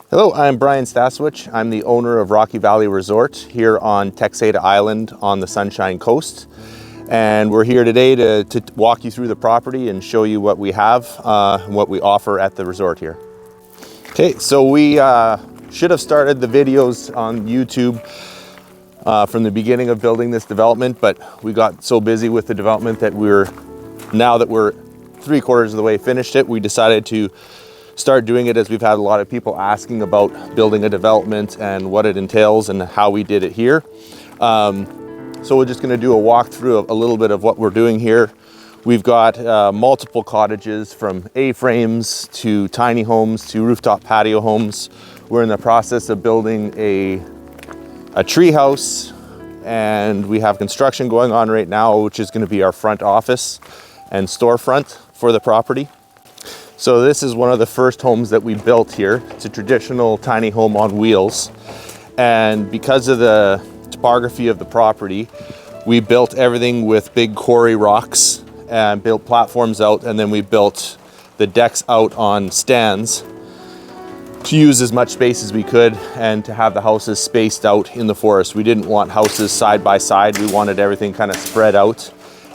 Hello, I'm Brian Staswich. I'm the owner of Rocky Valley Resort here on Texada Island on the Sunshine Coast. And we're here today to walk you through the property and show you what we have, what we offer at the resort here. Okay, so we should have started the videos on YouTube from the beginning of building this development, but we got so busy with the development that now that we're 3/4 of the way finished it, we decided to start doing it as we've had a lot of people asking about building a development and what it entails and how we did it here. So we're just going to do a walkthrough of a little bit of what we're doing here. We've got multiple cottages from A-frames to tiny homes to rooftop patio homes. We're in the process of building a tree house, and we have construction going on right now, which is going to be our front office and storefront for the property. So this is one of the first homes that we built here. It's a traditional tiny home on wheels. And because of the topography of the property, we built everything with big quarry rocks and built platforms out, and then we built the decks out on stands to use as much space as we could and to have the houses spaced out in the forest. We didn't want houses side by side. We wanted everything kind of spread out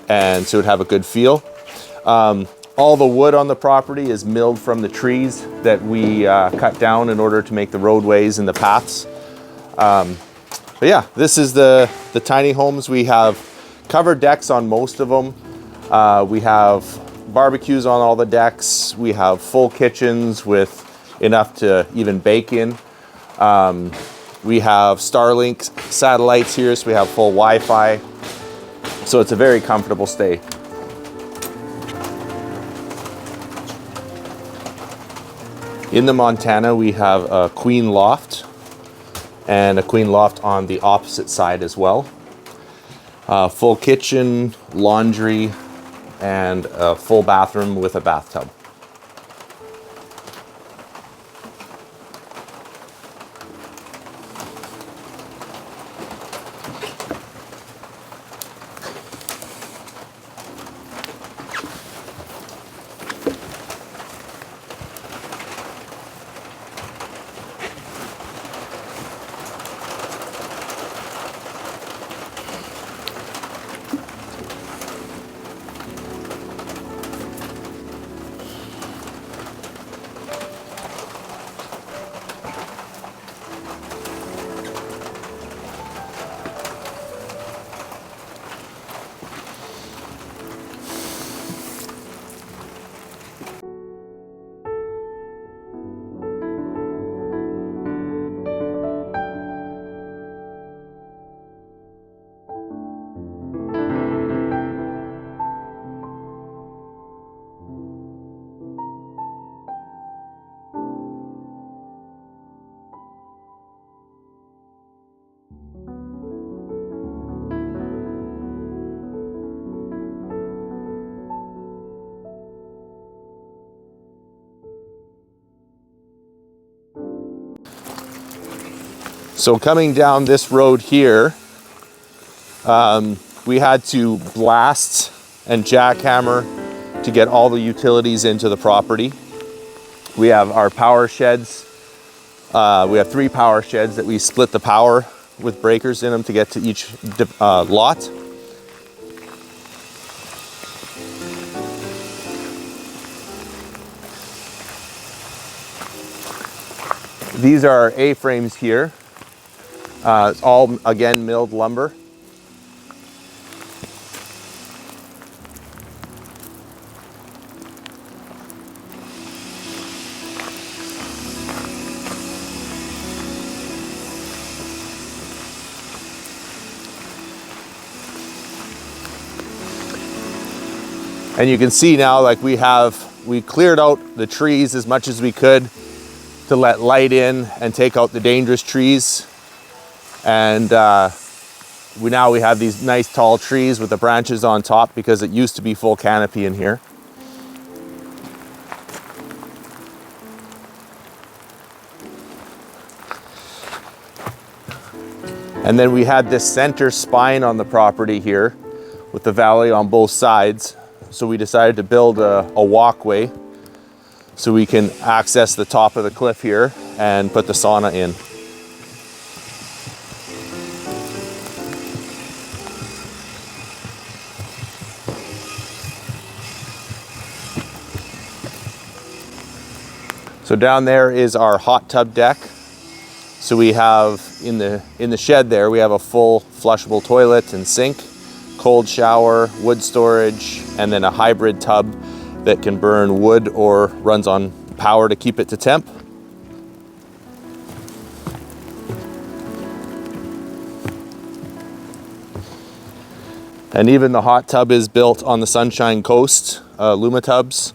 and so it would have a good feel. All the wood on the property is milled from the trees that we cut down in order to make the roadways and the paths. But yeah, this is the tiny homes. We have covered decks on most of them. We have barbecues on all the decks. We have full kitchens with enough to even bake in. We have Starlink satellites here, so we have full Wi-Fi. So it's a very comfortable stay. In the Montana, we have a queen loft and a queen loft on the opposite side as well. Full kitchen, laundry, and a full bathroom with a bathtub. So coming down this road here, we had to blast and jackhammer to get all the utilities into the property. We have our power sheds. We have 3 power sheds that we split the power with breakers in them to get to each lot. These are our A-frames here. It's all, again, milled lumber. And you can see now, like we cleared out the trees as much as we could to let light in and take out the dangerous trees. And now we have these nice tall trees with the branches on top because it used to be full canopy in here. And then we had this center spine on the property here with the valley on both sides. So we decided to build a walkway so we can access the top of the cliff here and put the sauna in. So down there is our hot tub deck. So we have in the shed there, we have a full flushable toilet and sink, cold shower, wood storage, and then a hybrid tub that can burn wood or runs on power to keep it to temp. And even the hot tub is built on the Sunshine Coast, Luma tubs.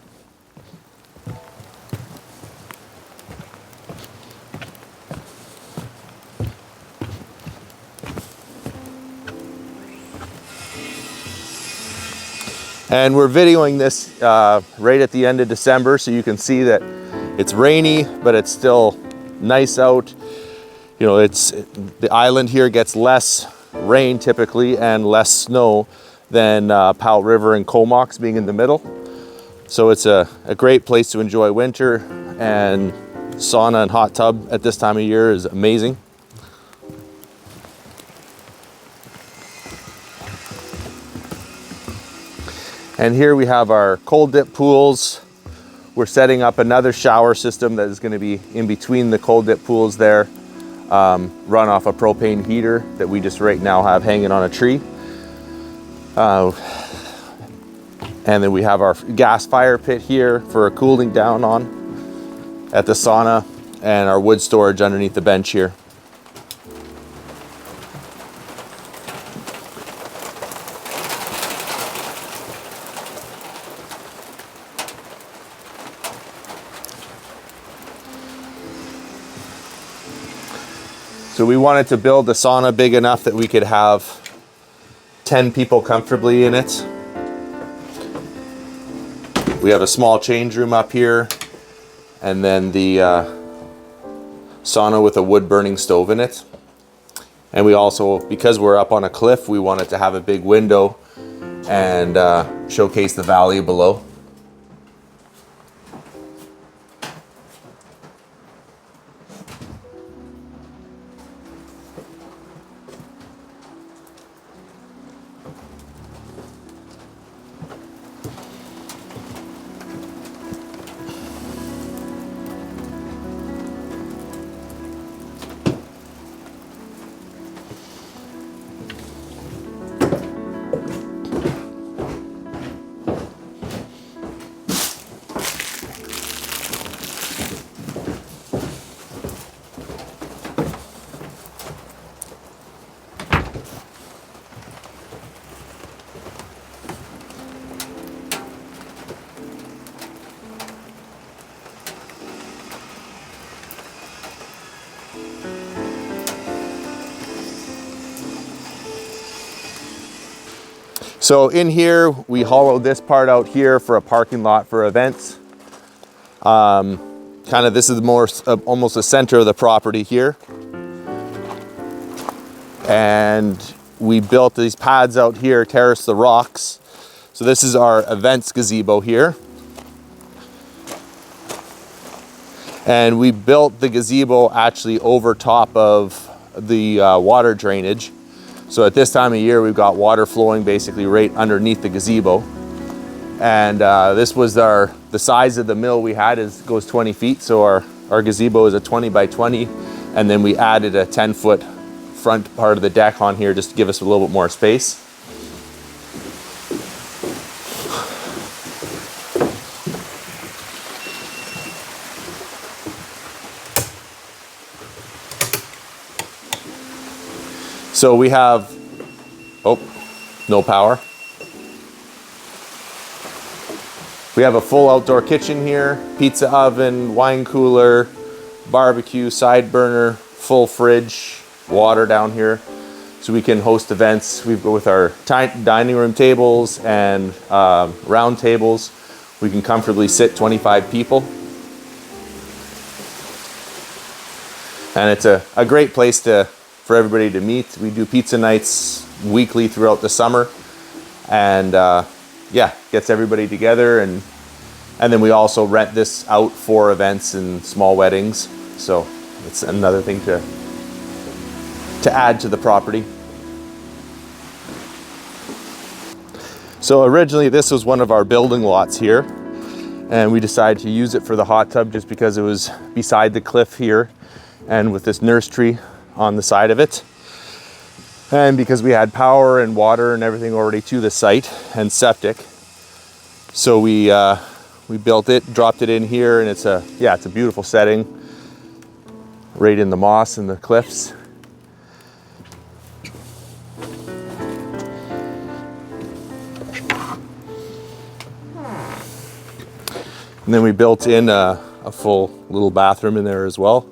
And we're videoing this right at the end of December, so you can see that it's rainy, but it's still nice out. You know, the island here gets less rain typically and less snow than Powell River and Comox being in the middle. So it's a great place to enjoy winter, and sauna and hot tub at this time of year is amazing. And here we have our cold dip pools. We're setting up another shower system that is going to be in between the cold dip pools there, run off a propane heater that we just right now have hanging on a tree. And then we have our gas fire pit here for cooling down on at the sauna, and our wood storage underneath the bench here. So we wanted to build a sauna big enough that we could have 10 people comfortably in it. We have a small change room up here, and then the sauna with a wood burning stove in it. And we also, because we're up on a cliff, we wanted to have a big window and showcase the valley below. So in here, we hollowed this part out here for a parking lot for events. Kind of this is more almost the center of the property here. And we built these pads out here, terrace the rocks. So this is our events gazebo here. And we built the gazebo actually over top of the water drainage. So at this time of year, we've got water flowing basically right underneath the gazebo. And this was the size of the mill we had goes 20 feet. So our gazebo is a 20 by 20. And then we added a 10-foot front part of the deck on here just to give us a little bit more space. So we have, no power. We have a full outdoor kitchen here, pizza oven, wine cooler, barbecue, side burner, full fridge, water down here. So we can host events. We've got with our dining room tables and round tables. We can comfortably sit 25 people. And it's a great place for everybody to meet. We do pizza nights weekly throughout the summer, and yeah, gets everybody together and And then we also rent this out for events and small weddings. So it's another thing to add to the property. So originally this was one of our building lots here, and we decided to use it for the hot tub just because it was beside the cliff here and with this nurse tree on the side of it. And because we had power and water and everything already to the site and septic. So we built it, dropped it in here, and it's a beautiful setting right in the moss and the cliffs. And then we built in a full little bathroom in there as well.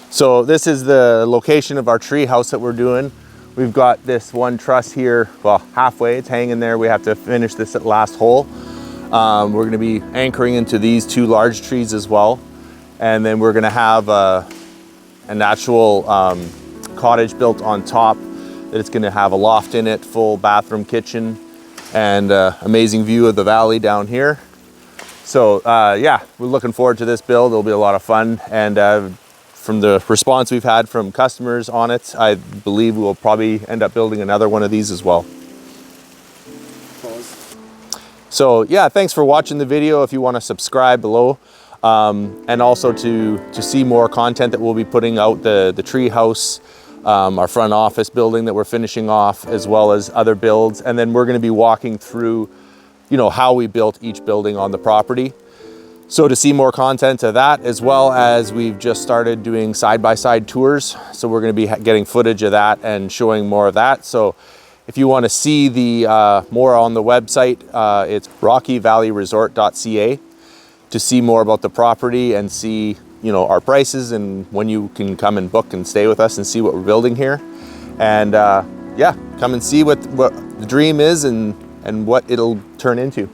So this is the location of our tree house that we're doing. We've got this one truss here, well, halfway, it's hanging there. We have to finish this last hole. We're gonna be anchoring into these two large trees as well. And then we're gonna have an actual cottage built on top that it's gonna have a loft in it, full bathroom, kitchen, and amazing view of the valley down here. So yeah, we're looking forward to this build. It'll be a lot of fun. And from the response we've had from customers on it, I believe we'll probably end up building another one of these as well. So yeah, thanks for watching the video. If you want to subscribe below, and also to see more content that we'll be putting out, the tree house, our front office building that we're finishing off, as well as other builds. And then we're going to be walking through, how we built each building on the property. So to see more content of that, as well as we've just started doing side-by-side tours. So we're going to be getting footage of that and showing more of that. So if you want to see the more on the website, it's rockyvalleyresort.ca to see more about the property and see, our prices and when you can come and book and stay with us and see what we're building here. And yeah, come and see what the dream is and what it'll turn into.